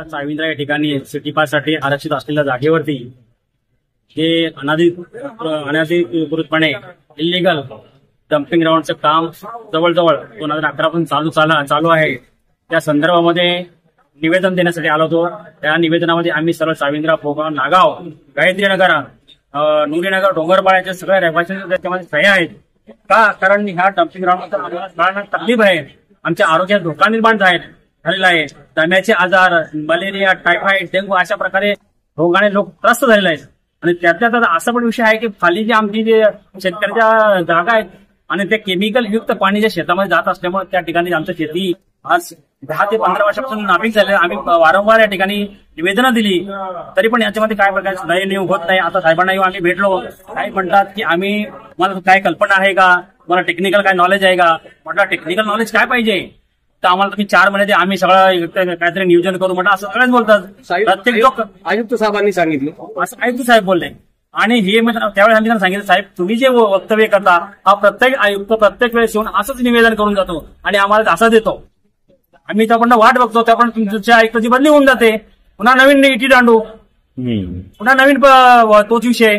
चाविंद्रा या ठिकाणी सिटी पाससाठी आरक्षित असलेल्या जागेवरती हे अनधिकृतपणे इलिगल डम्पिंग ग्राउंडचं काम जवळजवळ 2011 पासून चालू आहे। त्या संदर्भामध्ये निवेदन देण्यासाठी आलो होतो। त्या निवेदनामध्ये आम्ही सर्व चाविंद्रा, पोगाव, नागाव, गायत्रीनगर, नुरीनगर, डोंगरपाड्याचे सगळ्या रहिवाशांच्या त्याच्यामध्ये सह्या आहेत। का? कारण ह्या डम्पिंग ग्राउंडमध्ये आम्हाला तकलीफ आहे, आमच्या आरोग्यात धोका निर्माण झालेला आहे। दम्याचे आजार, मलेरिया, टायफॉइड, डेंग्यू अशा प्रकारे रोगाने लोक त्रस्त झालेले आहेत। आणि त्यातल्या त्यात असा पण विषय आहे की खाली जे आमची जे शेतकऱ्याच्या जागा आहेत आणि ते केमिकल युक्त पाणी जे शेतामध्ये जात असल्यामुळे त्या ठिकाणी आमची शेती आज 10 ते 15 वर्षापासून नापीक झाले। आम्ही वारंवार या ठिकाणी निवेदनं दिली, तरी पण याच्यामध्ये काय प्रकारचे सुधारणा होत नाही। आता साहेबांना आम्ही भेटलो, काही म्हणतात की आम्ही मला काय कल्पना आहे का, मला टेक्निकल काय नॉलेज आहे का? म्हटलं टेक्निकल नॉलेज काय पाहिजे तर आम्हाला तुम्ही 4 महिने आम्ही सगळं काहीतरी नियोजन करू म्हटलं, असं सगळेच बोलतात। प्रत्येक लोक आयुक्त साहेबांनी सांगितलं, असं आयुक्त साहेब बोलले। आणि हे त्यावेळेस आम्ही त्यांना सांगितलं, साहेब तुम्ही जे वक्तव्य करता हा प्रत्येक आयुक्त प्रत्येक वेळेस येऊन असंच निवेदन करून जातो आणि आम्हाला असं देतो। आम्ही त्याकडनं वाट बघतो, त्याकडून तुमच्या आयुक्ताची बदली होऊन जाते, पुन्हा नवीन इटी दांडू, पुन्हा नवीन तोच विषय।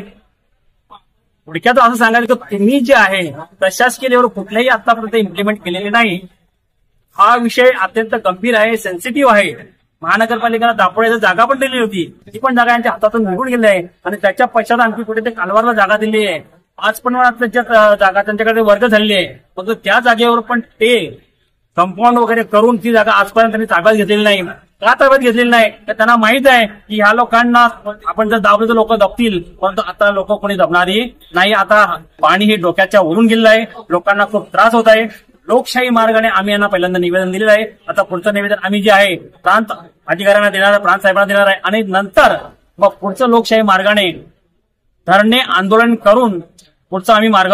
थोडक्यात असं सांगायचं की तुम्ही जे आहे प्रशासकीय लेवल कुठल्याही आतापर्यंत इम्प्लिमेंट केलेले नाही। हा विषय अत्यंत गंभीर आहे, सेन्सिटिव्ह आहे। महानगरपालिकेला दापोड्याची जागा पण दिली होती, ती पण जागा यांच्या हातातून निघून गेली आहे आणि त्याच्या पैशात आणखी कुठे ते कालवारला जागा दिली आहे। आज पण त्यांच्या जागा त्यांच्याकडे वर्ग झालेली आहे, फक्त त्या जागेवर पण ते कंपाऊंड वगैरे करून ती जागा आजपर्यंत त्यांनी ताब्यात घेतलेली नाही। का ताब्यात घेतलेली नाही तर त्यांना माहित आहे की ह्या लोकांना आपण जर दाबलं तर लोक दबतील, परंतु आता लोक कोणी दबणारी नाही। आता पाणी हे डोक्याच्या वरून गेलेलं आहे, लोकांना खूप त्रास होत आहे। लोकशाही मार्गाने आम्ही यांना पहिल्यांदा निवेदन दिलेलं आहे। आता पुढचं निवेदन आम्ही जे आहे प्रांत अधिकाऱ्यांना देणार आहे, प्रांत साहेबांना देणार आहे आणि नंतर मग पुढचं लोकशाही मार्गाने धरणे आंदोलन करून पुढचा आम्ही मार्ग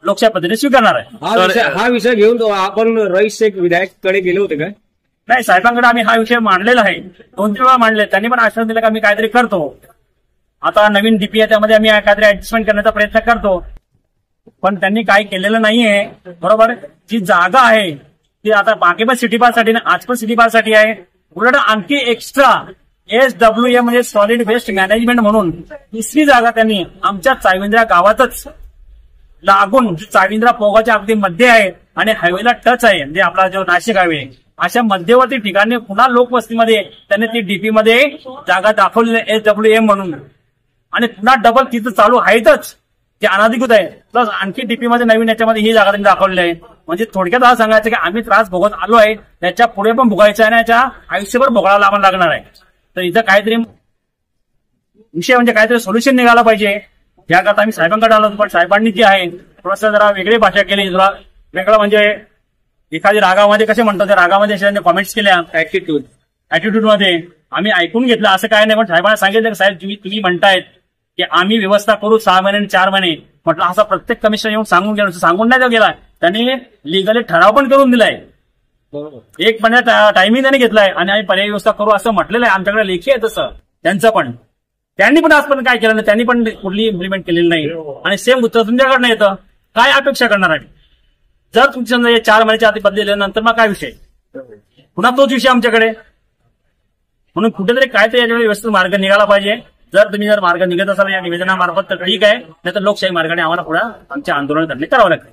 लोकशाही पद्धतीने स्वीकारणार आहे। हा विषय घेऊन आपण रईस शेख विधायक कडे गेले होते काय? नाही, साहेबांकडे आम्ही हा विषय मांडलेला आहे, 2-3 वेळा मांडले। त्यांनी पण आश्वासन दिलं की आम्ही काहीतरी करतो। आता नवीन डीपी आहे त्यामध्ये आम्ही काहीतरी ऍडजस्टमेंट करण्याचा प्रयत्न करतो, पण त्यांनी काही केलेलं नाहीये। बरोबर, जी जागा आहे ती आता बाकी पण सिटी पार्कसाठी आज पण सिटी पार्कसाठी आहे। उलट आणखी एक्स्ट्रा SWM म्हणजे सॉलिड वेस्ट मॅनेजमेंट म्हणून 3री जागा त्यांनी आमच्या चाविंद्रा गावातच लागून, चाविंद्रा पोगाच्या अगदी मध्ये आहे आणि हायवेला टच आहे, म्हणजे आपला जो नाशिक हायवे, अशा मध्यवर्ती ठिकाणी पुन्हा लोकवस्तीमध्ये त्यांनी ती डीपी मध्ये जागा दाखवली SWM म्हणून, आणि पुन्हा डबल तिथं चालू आहेतच, ते अनधिकृत आहे। प्लस आणखी डीपी मध्ये नवीन याच्यामध्ये ही जागा त्यांनी दाखवली आहे। म्हणजे थोडक्यात असं सांगायचं की आम्ही त्रास भोगत आलो आहे, त्याच्या पुढे पण भोगायचं आहे आणि याच्या आयुष्यभर भोगायला आम्हाला लागणार आहे। तर इथं काहीतरी विषय म्हणजे काहीतरी सोल्युशन निघाला पाहिजे, याकरता आम्ही साहेबांकडे आलो। पण साहेबांनी जे आहे थोडंसं जरा वेगळी भाषा केली, जरा वेगळं म्हणजे एखादी रागामध्ये कसे म्हणतात त्या रागामध्ये त्यांनी कॉमेंट्स केल्या, ऍटिट्यूड मध्ये आम्ही ऐकून घेतलं, असं काय नाही। पण साहेबांना सांगितलं की साहेब तुम्ही म्हणतायत की आम्ही व्यवस्था करू 6 महिने आणि 4 महिने, म्हटलं असं प्रत्येक कमिशनर येऊन सांगून नाही गेला, त्यांनी लिगली ठराव पण करून दिलाय, 1 महिन्यात टायमिंग त्यांनी घेतलाय आणि आम्ही पर्यायी व्यवस्था करू असं म्हटलेलं आहे। आमच्याकडे लेखी आहे तसं त्यांचं पण, त्यांनी पण आजपर्यंत काय केलं नाही, त्यांनी पण कुठली इम्प्लिमेंट केलेली नाही। आणि सेम उत्तर तुमच्याकडनं येतं, काय अपेक्षा करणार आहे? जर तुमची समजा 4 महिन्याच्या आधी बदलल्यानंतर मग काय विषय, पुन्हा तोच विषय आमच्याकडे। म्हणून कुठेतरी काहीतरी याच्यामध्ये व्यवस्थित मार्ग निघाला पाहिजे। जर मार्ग निघत असाल या निवेदनामार्फत तर ठीक आहे, नाही तर लोकशाही मार्गाने आम्हाला पुढे आमचे आंदोलन करणे करावं लागेल।